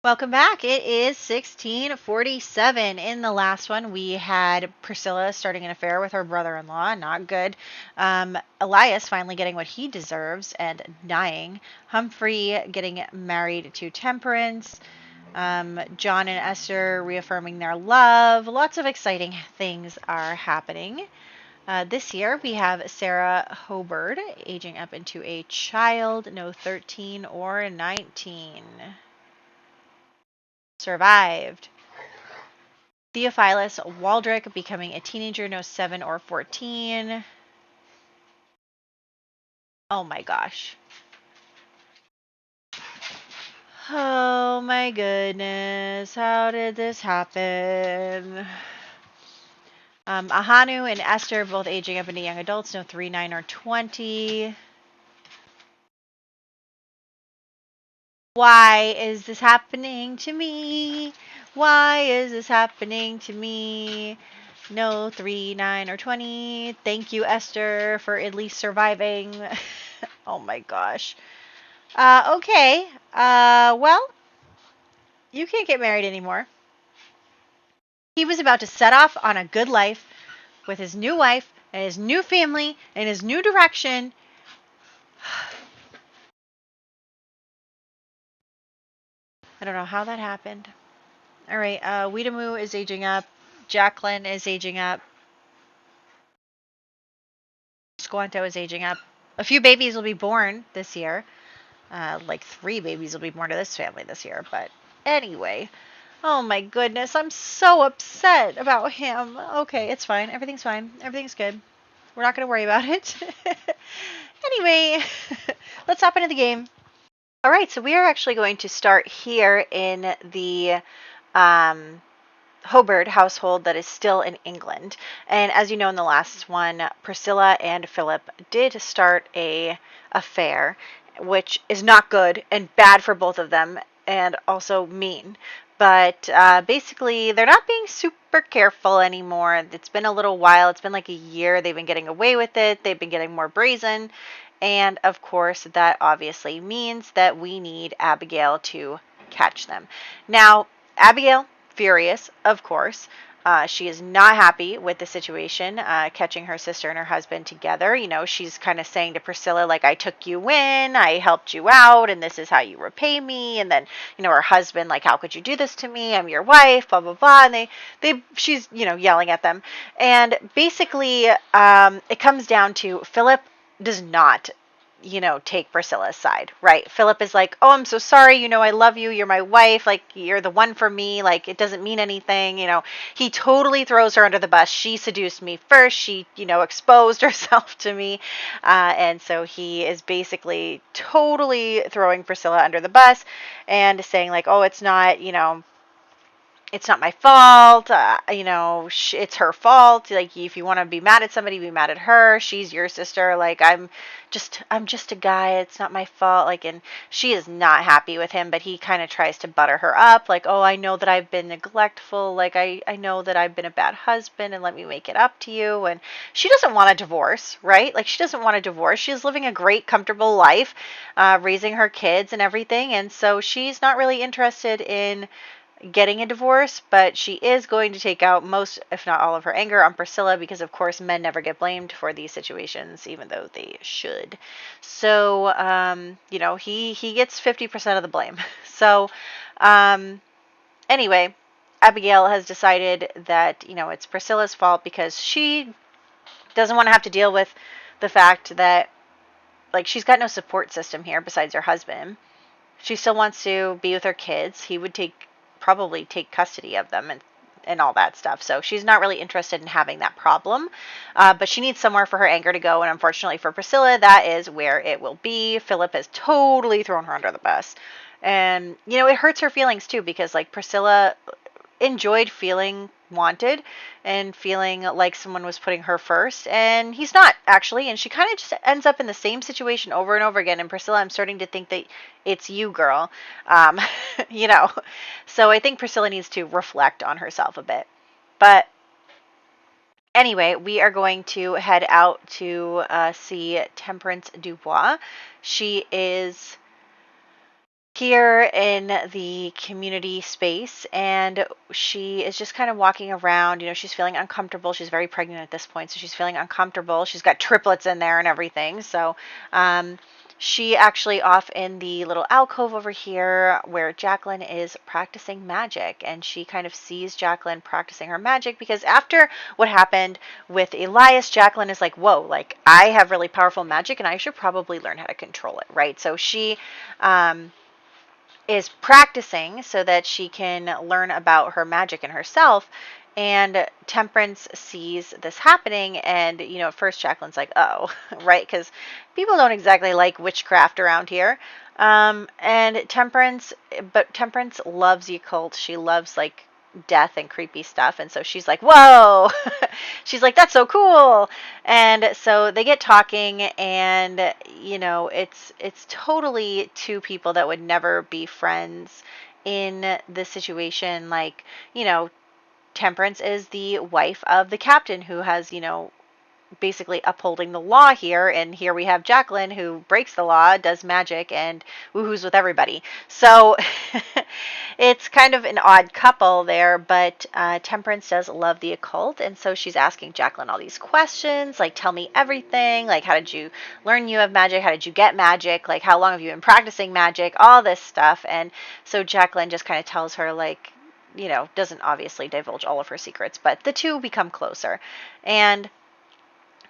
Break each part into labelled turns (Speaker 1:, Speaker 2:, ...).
Speaker 1: Welcome back. It is 1647. In the last one, we had Priscilla starting an affair with her brother-in-law. Not good. Elias finally getting what he deserves and dying. Humphrey getting married to Temperance. John and Esther reaffirming their love. Lots of exciting things are happening. This year, we have Sarah Hobert aging up into a child, no 13 or 19. Survived. Theophilus Waldrick becoming a teenager, no 7 or 14. Oh my gosh. Oh my goodness. How did this happen? Ahanu and Esther both aging up into young adults, no 3, 9, or 20. Why is this happening to me? Why is this happening to me? No 3, 9, or 20. Thank you, Esther, for at least surviving. Oh my gosh. Okay. Well, you can't get married anymore. He was about to set off on a good life with his new wife and his new family and his new direction. I don't know how that happened. All right. Weedamoo is aging up. Jacqueline is aging up. Squanto is aging up. A few babies will be born this year. Like 3 babies will be born to this family this year. But anyway. Oh my goodness, I'm so upset about him. Okay, it's fine. Everything's fine. Everything's good. We're not going to worry about it. Anyway, let's hop into the game. All right, so we are actually going to start here in the Hobert household that is still in England. And as you know, in the last one, Priscilla and Philip did start a affair, which is not good and bad for both of them and also mean. But basically, they're not being super careful anymore. It's been a little while. It's been like a year. They've been getting away with it. They've been getting more brazen. And of course, that obviously means that we need Abigail to catch them. Now, Abigail, furious, of course. She is not happy with the situation, catching her sister and her husband together. You know, she's kind of saying to Priscilla, like, I took you in, I helped you out, and this is how you repay me. And then, you know, her husband, like, how could you do this to me? I'm your wife, blah, blah, blah. And she's, you know, yelling at them. And basically, it comes down to Philip does not, you know, take Priscilla's side, right? Philip is like, oh, I'm so sorry, you know, I love you, you're my wife, like, you're the one for me, like, it doesn't mean anything, you know. He totally throws her under the bus. She seduced me first, she, you know, exposed herself to me, and so he is basically totally throwing Priscilla under the bus and saying, like, oh, it's not, you know, it's not my fault, you know, it's her fault. Like, if you want to be mad at somebody, be mad at her. She's your sister. Like, I'm just a guy. It's not my fault. Like, and she is not happy with him, but he kind of tries to butter her up. Like, oh, I know that I've been neglectful. Like, I know that I've been a bad husband, and let me make it up to you. And she doesn't want a divorce, right? Like, she doesn't want a divorce. She's living a great, comfortable life, raising her kids and everything. And so she's not really interested in getting a divorce, but she is going to take out most, if not all, of her anger on Priscilla because, of course, men never get blamed for these situations, even though they should. So, you know, he gets 50% of the blame. So, anyway, Abigail has decided that, you know, it's Priscilla's fault because she doesn't want to have to deal with the fact that, like, she's got no support system here besides her husband. She still wants to be with her kids. He would probably take custody of them and all that stuff. So she's not really interested in having that problem. But she needs somewhere for her anger to go. And unfortunately for Priscilla, that is where it will be. Philip has totally thrown her under the bus. And, you know, it hurts her feelings too because, like, Priscilla enjoyed feeling wanted and feeling like someone was putting her first, and he's not actually, and she kind of just ends up in the same situation over and over again. And Priscilla, I'm starting to think that it's you, girl. You know, so I think Priscilla needs to reflect on herself a bit. But anyway, we are going to head out to see Temperance Dubois. She is here in the community space, and she is just kind of walking around. She's feeling uncomfortable. She's very pregnant at this point, so she's feeling uncomfortable. She's got triplets in there and everything. So she actually off in the little alcove over here where Jacqueline is practicing magic, and she kind of sees Jacqueline practicing her magic, because after what happened with Elias, Jacqueline is like, whoa, like I have really powerful magic and I should probably learn how to control it, right? So she is practicing so that she can learn about her magic and herself. And Temperance sees this happening, and at first Jacqueline's like, oh, right, because people don't exactly like witchcraft around here. And Temperance loves the occult. She loves like death and creepy stuff, and so she's like, whoa. She's like, that's so cool. And so they get talking, and it's totally two people that would never be friends in this situation. Like, Temperance is the wife of the captain who has, basically upholding the law here, and here we have Jacqueline who breaks the law, does magic, and woohoos with everybody. So it's kind of an odd couple there, but Temperance does love the occult, and so she's asking Jacqueline all these questions, like, tell me everything, like, how did you learn you have magic, how did you get magic, like, how long have you been practicing magic, all this stuff. And so Jacqueline just kind of tells her, like, doesn't obviously divulge all of her secrets, but the two become closer. And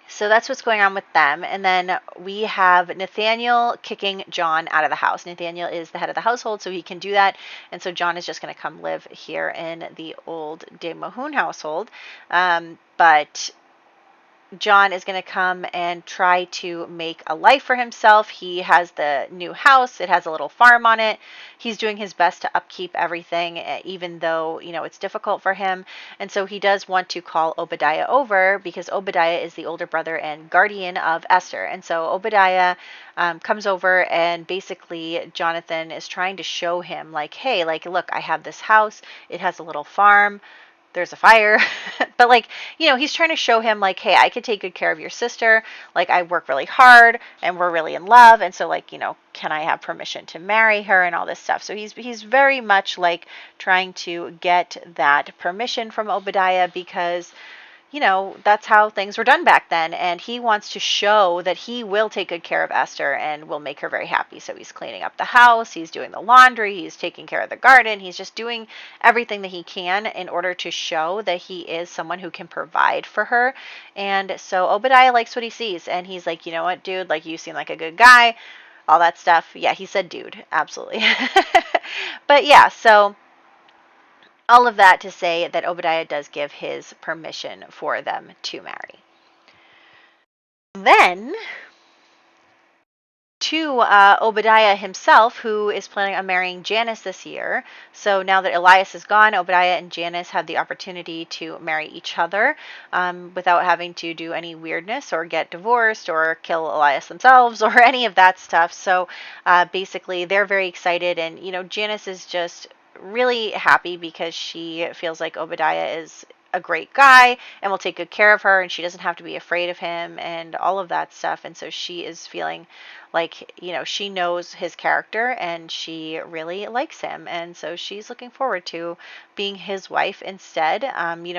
Speaker 1: so that's what's going on with them. And then we have Nathaniel kicking John out of the house. Nathaniel is the head of the household, so he can do that. And so John is just going to come live here in the old De Mohun household. But John is going to come and try to make a life for himself. He has the new house. It has a little farm on it. He's doing his best to upkeep everything, even though, it's difficult for him. And so he does want to call Obadiah over, because Obadiah is the older brother and guardian of Esther. And so Obadiah comes over, and basically Jonathan is trying to show him, like, hey, like, look, I have this house. It has a little farm. There's a fire. But like, he's trying to show him, like, hey, I could take good care of your sister. Like, I work really hard and we're really in love. And so, like, can I have permission to marry her and all this stuff? So he's very much like trying to get that permission from Obadiah, because that's how things were done back then. And he wants to show that he will take good care of Esther and will make her very happy. So he's cleaning up the house, he's doing the laundry, he's taking care of the garden, he's just doing everything that he can in order to show that he is someone who can provide for her. And so Obadiah likes what he sees, and he's like, you know what, dude, like, you seem like a good guy, all that stuff. Yeah, he said dude, absolutely. But yeah, so all of that to say that Obadiah does give his permission for them to marry. Then to Obadiah himself, who is planning on marrying Janice this year. So now that Elias is gone, Obadiah and Janice have the opportunity to marry each other without having to do any weirdness or get divorced or kill Elias themselves or any of that stuff. So basically they're very excited, and Janice is just really happy because she feels like Obadiah is a great guy and will take good care of her, and she doesn't have to be afraid of him and all of that stuff. And so she is feeling like, she knows his character and she really likes him. And so she's looking forward to being his wife instead.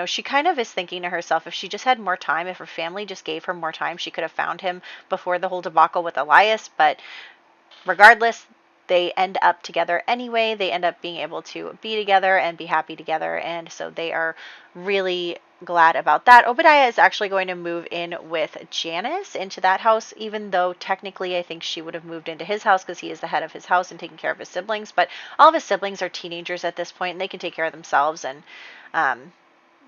Speaker 1: She kind of is thinking to herself, if she just had more time, if her family just gave her more time, she could have found him before the whole debacle with Elias. But regardless, they end up together anyway. They end up being able to be together and be happy together. And so they are really glad about that. Obadiah is actually going to move in with Janice into that house, even though technically I think she would have moved into his house because he is the head of his house and taking care of his siblings. But all of his siblings are teenagers at this point, and they can take care of themselves. And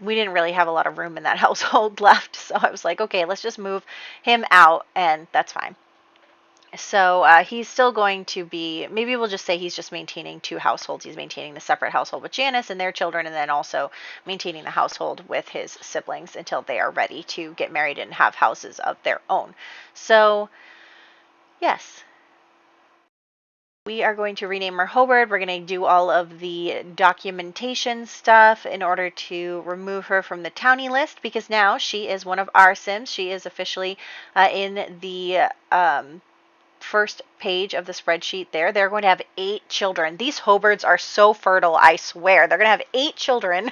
Speaker 1: we didn't really have a lot of room in that household left. So I was like, okay, let's just move him out, and that's fine. So he's still going to be, maybe we'll just say he's just maintaining two households. He's maintaining the separate household with Janice and their children, and then also maintaining the household with his siblings until they are ready to get married and have houses of their own. So, yes. We are going to rename her Hobert. We're going to do all of the documentation stuff in order to remove her from the townie list, because now she is one of our Sims. She is officially in the first page of the spreadsheet there, they're going to have 8 children. These Hobards are so fertile, I swear. They're going to have 8 children.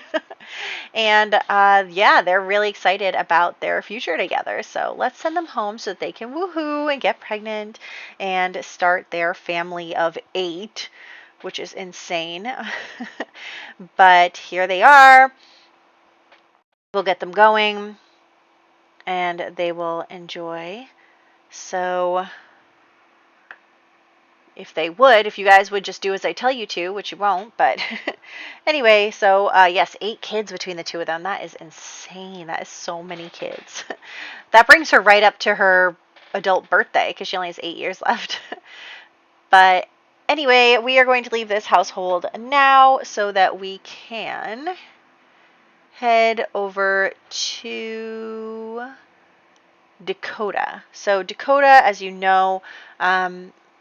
Speaker 1: And yeah, they're really excited about their future together. So let's send them home so that they can woohoo and get pregnant and start their family of 8, which is insane. But here they are. We'll get them going and they will enjoy. So if you guys would just do as I tell you to, which you won't, but anyway, so yes, 8 kids between the two of them. That is insane. That is so many kids. That brings her right up to her adult birthday because she only has 8 years left. But anyway, we are going to leave this household now so that we can head over to Dakota. So Dakota, as you know,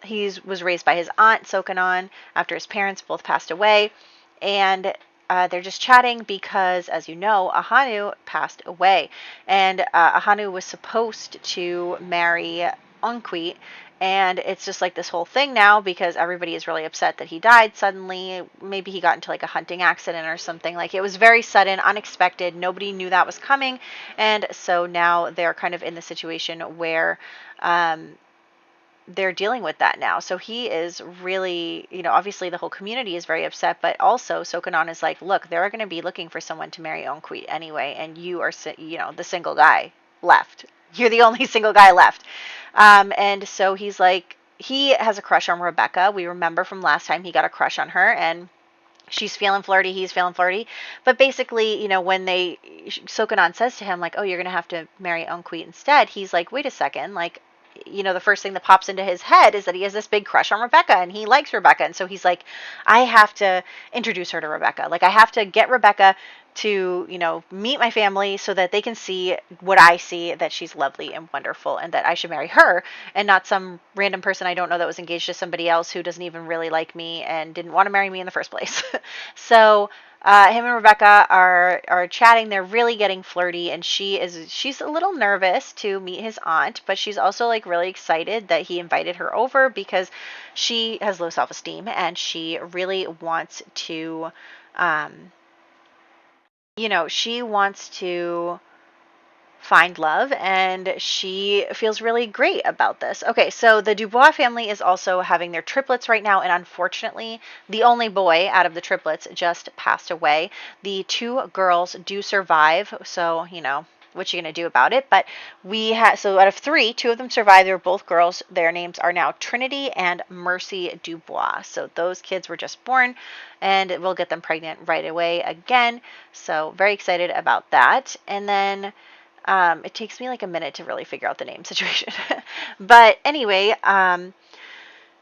Speaker 1: he was raised by his aunt, Sokanon, after his parents both passed away. And they're just chatting because, as you know, Ahanu passed away. And Ahanu was supposed to marry Onquit. And it's just like this whole thing now because everybody is really upset that he died suddenly. Maybe he got into like a hunting accident or something. Like it was very sudden, unexpected. Nobody knew that was coming. And so now they're kind of in the situation where they're dealing with that now. So he is really, obviously the whole community is very upset, but also Sokanon is like, look, they're going to be looking for someone to marry Onquit anyway, and you are, the single guy left. You're the only single guy left. And so he's like, he has a crush on Rebecca. We remember from last time he got a crush on her, and she's feeling flirty, he's feeling flirty. But basically, when Sokanon says to him, like, oh, you're going to have to marry Onquit instead, he's like, wait a second, like, the first thing that pops into his head is that he has this big crush on Rebecca and he likes Rebecca. And so he's like, I have to introduce her to Rebecca. Like, I have to get Rebecca to, meet my family so that they can see what I see, that she's lovely and wonderful and that I should marry her and not some random person I don't know that was engaged to somebody else who doesn't even really like me and didn't want to marry me in the first place. So him and Rebecca are chatting. They're really getting flirty, and she's a little nervous to meet his aunt, but she's also like really excited that he invited her over because she has low self-esteem and she really wants to, she wants to find love, and she feels really great about this. Okay, so the Dubois family is also having their triplets right now, and unfortunately, the only boy out of the triplets just passed away. The 2 girls do survive, so, what you gonna do about it? But so out of 3, 2 of them survived. They were both girls. Their names are now Trinity and Mercy Dubois. So those kids were just born, and we'll get them pregnant right away again. So very excited about that. And then it takes me like a minute to really figure out the name situation. But anyway,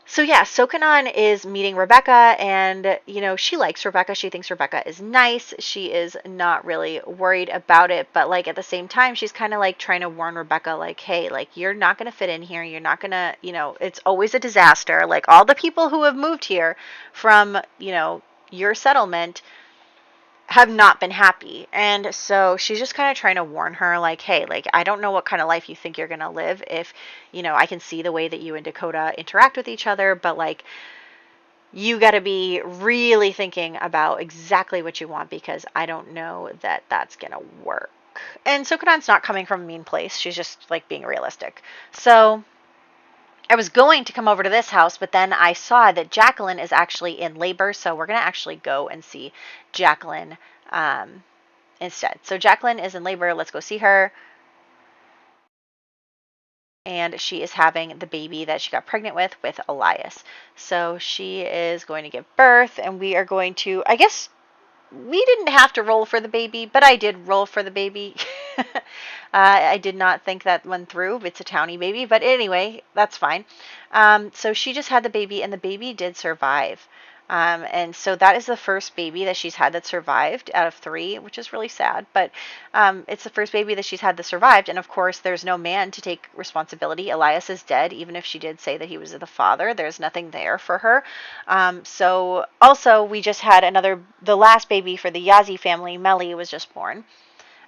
Speaker 1: so yeah, Sokanon is meeting Rebecca, and, she likes Rebecca. She thinks Rebecca is nice. She is not really worried about it, but like at the same time, she's kind of like trying to warn Rebecca, like, hey, like, you're not going to fit in here. You're not going to, it's always a disaster. Like all the people who have moved here from, your settlement have not been happy. And so she's just kind of trying to warn her, like, hey, like, I don't know what kind of life you think you're going to live if, I can see the way that you and Dakota interact with each other, but like, you got to be really thinking about exactly what you want because I don't know that that's going to work. And Sokanon's not coming from a mean place. She's just like being realistic. So I was going to come over to this house, but then I saw that Jacqueline is actually in labor, so we're going to actually go and see Jacqueline instead. So Jacqueline is in labor. Let's go see her. And she is having the baby that she got pregnant with Elias. So she is going to give birth, and we are going to, I guess, we didn't have to roll for the baby, but I did roll for the baby. I did not think that one through. It's a townie baby, but anyway, that's fine. So she just had the baby, and the baby did survive. And so that is the first baby that she's had that survived out of 3, which is really sad. But it's the first baby that she's had that survived. And of course, there's no man to take responsibility. Elias is dead, even if she did say that he was the father. There's nothing there for her. So also, we just had the last baby for the Yazzie family. Melly was just born,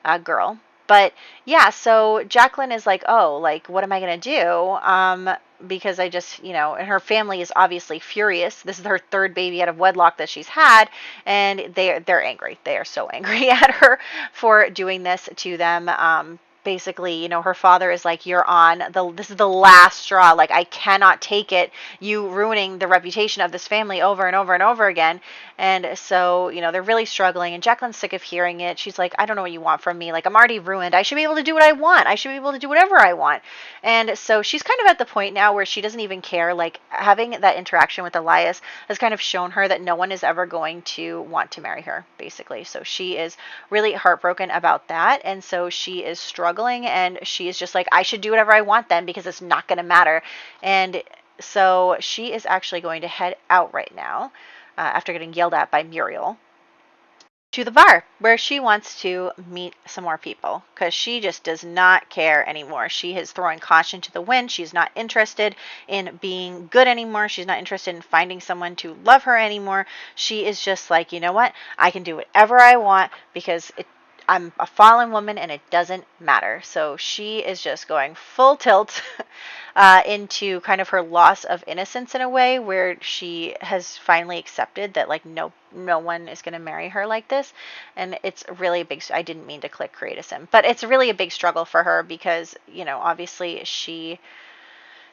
Speaker 1: a girl. But yeah, so Jacqueline is like, oh, like, what am I going to do? because I just, and her family is obviously furious. This is her third baby out of wedlock that she's had, and they're angry. They are so angry at her for doing this to them. Basically, her father is like, you're on this is the last straw. Like, I cannot take it, you ruining the reputation of this family over and over and over again. And so, they're really struggling, and Jacqueline's sick of hearing it. She's like, I don't know what you want from me. Like, I'm already ruined. I should be able to do what I want. I should be able to do whatever I want. And so she's kind of at the point now where she doesn't even care. Like, having that interaction with Elias has kind of shown her that no one is ever going to want to marry her, basically. So she is really heartbroken about that. And so she is struggling, and she is just like, I should do whatever I want then, because it's not going to matter. And so she is actually going to head out right now, after getting yelled at by Muriel, to the bar where she wants to meet some more people, because she just does not care anymore. She is throwing caution to the wind. She's not interested in being good anymore. She's not interested in finding someone to love her anymore. She is just like, you know what? I can do whatever I want because I'm a fallen woman and it doesn't matter. So she is just going full tilt into kind of her loss of innocence in a way, where she has finally accepted that, like, no one is going to marry her like this. And it's really a big, I didn't mean to click create a sim, but it's really a big struggle for her because, obviously she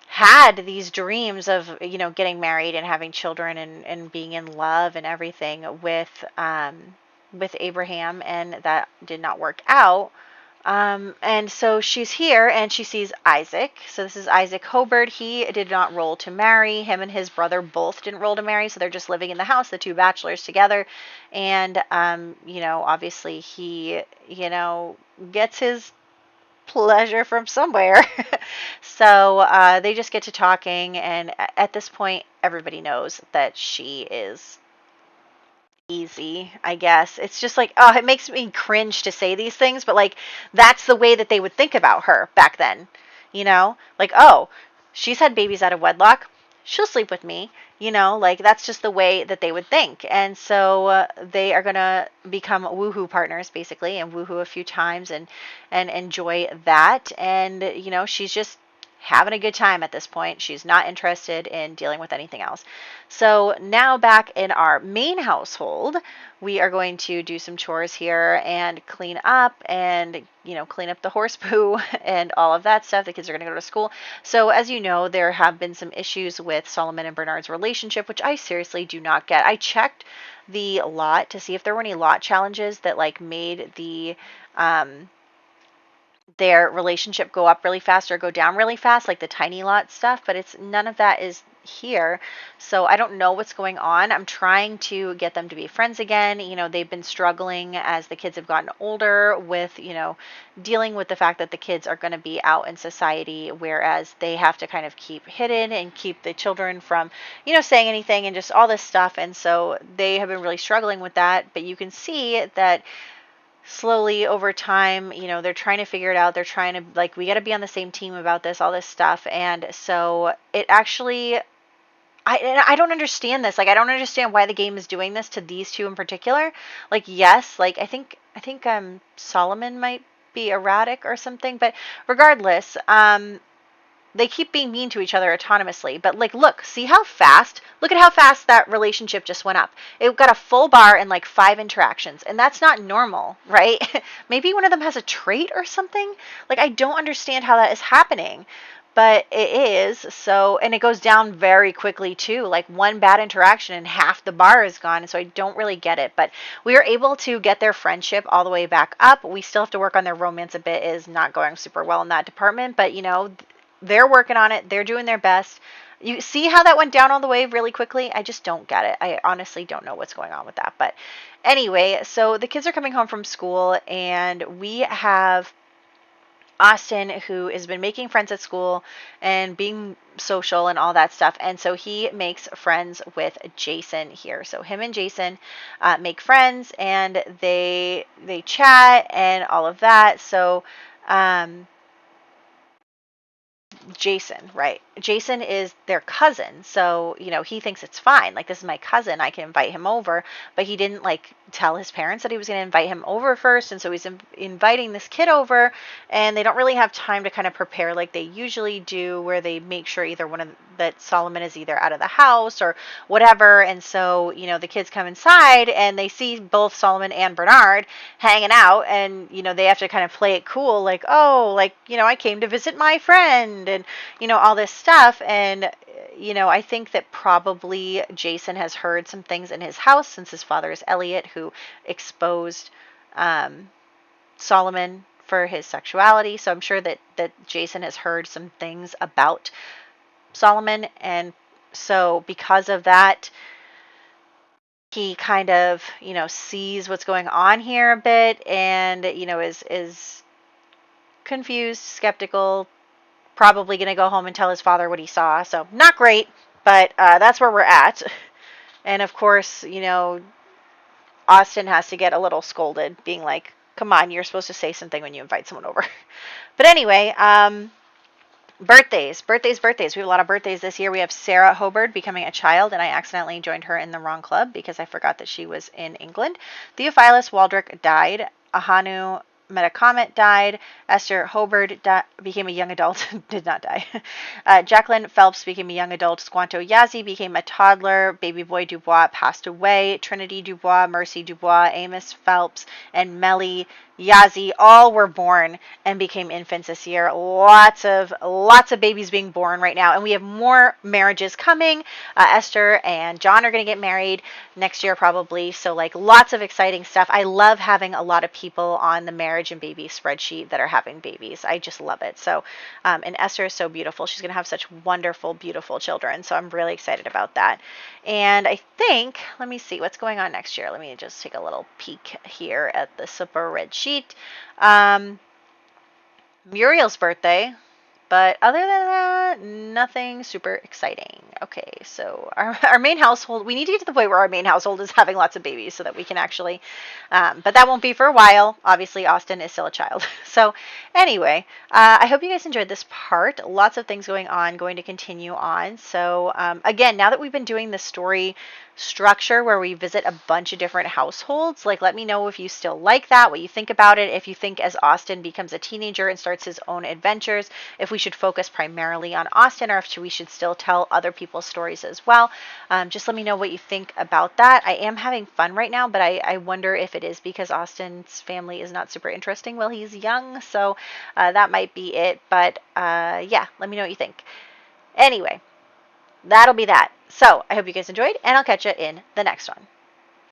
Speaker 1: had these dreams of, getting married and having children and being in love and everything with Abraham, and that did not work out. And so she's here and she sees Isaac. So this is Isaac Hobert. He did not roll to marry. Him and his brother both didn't roll to marry. So they're just living in the house, the two bachelors together. And, obviously he, gets his pleasure from somewhere. So they just get to talking. And at this point, everybody knows that she is easy, I guess. It's just like, oh, it makes me cringe to say these things, but like, that's the way that they would think about her back then. Like, oh, she's had babies out of wedlock, she'll sleep with me. Like, that's just the way that they would think. And so they are gonna become woohoo partners, basically, and woohoo a few times and enjoy that. And she's just having a good time at this point. She's not interested in dealing with anything else. So now back in our main household, we are going to do some chores here and clean up and, clean up the horse poo and all of that stuff. The kids are going to go to school. So as you know, there have been some issues with Solomon and Bernard's relationship, which I seriously do not get. I checked the lot to see if there were any lot challenges that like made their relationship go up really fast or go down really fast, like the tiny lot stuff, but it's none of that is here. So I don't know what's going on. I'm trying to get them to be friends again. They've been struggling as the kids have gotten older with, dealing with the fact that the kids are going to be out in society, whereas they have to kind of keep hidden and keep the children from, saying anything and just all this stuff. And so they have been really struggling with that. But you can see that slowly over time, they're trying to figure it out. They're trying to, like, we got to be on the same team about this, all this stuff. And so it actually, I don't understand this. Like, I don't understand why the game is doing this to these two in particular. Like, yes, like, I think Solomon might be erratic or something, but regardless, they keep being mean to each other autonomously. But like, look at how fast that relationship just went up. It got a full bar in like 5 interactions, and that's not normal, right? Maybe one of them has a trait or something. Like, I don't understand how that is happening, but it is. So, and it goes down very quickly too. Like, one bad interaction and half the bar is gone. So I don't really get it, but we are able to get their friendship all the way back up. We still have to work on their romance a bit. It is not going super well in that department, but they're working on it. They're doing their best. You see how that went down all the way really quickly? I just don't get it. I honestly don't know what's going on with that. But anyway, so the kids are coming home from school, and we have Austin, who has been making friends at school and being social and all that stuff. And so he makes friends with Jason here. So him and Jason make friends, and they chat and all of that. So Jason, right? Jason is their cousin, so he thinks it's fine. Like, this is my cousin, I can invite him over, but he didn't like tell his parents that he was going to invite him over first, and so he's inviting this kid over, and they don't really have time to kind of prepare like they usually do, where they make sure either that Solomon is either out of the house or whatever, and so the kids come inside and they see both Solomon and Bernard hanging out, and they have to kind of play it cool, like, oh, like, I came to visit my friend, and all this stuff. And I think that probably Jason has heard some things in his house, since his father is Elliot, who exposed Solomon for his sexuality. So I'm sure that Jason has heard some things about Solomon, and so because of that, he kind of sees what's going on here a bit, and is confused, skeptical, probably going to go home and tell his father what he saw. So not great, but that's where we're at. And of course, Austin has to get a little scolded, being like, come on, you're supposed to say something when you invite someone over. But anyway, birthdays. We have a lot of birthdays this year. We have Sarah Hobert becoming a child, and I accidentally joined her in the wrong club because I forgot that she was in England. Theophilus Waldrick died. Ahanu Metacomet died. Esther Hobert became a young adult, did not die. Jacqueline Phelps became a young adult. Squanto Yazzie became a toddler. Baby boy Dubois passed away. Trinity Dubois, Mercy Dubois, Amos Phelps, and Melly Yazzie all were born and became infants this year. Lots of babies being born right now, and we have more marriages coming. Esther and John are going to get married next year probably, so like lots of exciting stuff. I love having a lot of people on the marriage and baby spreadsheet that are having babies. I just love it. So and Esther is so beautiful. She's going to have such wonderful, beautiful children, so I'm really excited about that. And I think, let me see what's going on next year. Let me just take a little peek here at the spreadsheet. Muriel's birthday, but other than that, nothing super exciting. Okay, so our main household, we need to get to the point where our main household is having lots of babies so that we can actually, but that won't be for a while. Obviously, Austin is still a child. So anyway, I hope you guys enjoyed this part. Lots of things going to continue on. So again, now that we've been doing the story structure where we visit a bunch of different households, like, let me know if you still like that, what you think about it, if you think as Austin becomes a teenager and starts his own adventures, if we should focus primarily on Austin, or if we should still tell other people's stories as well. Just let me know what you think about that. I am having fun right now, but I wonder if it is because Austin's family is not super interesting while he's young, so that might be it. But yeah, let me know what you think. Anyway, that'll be that. So I hope you guys enjoyed, and I'll catch you in the next one.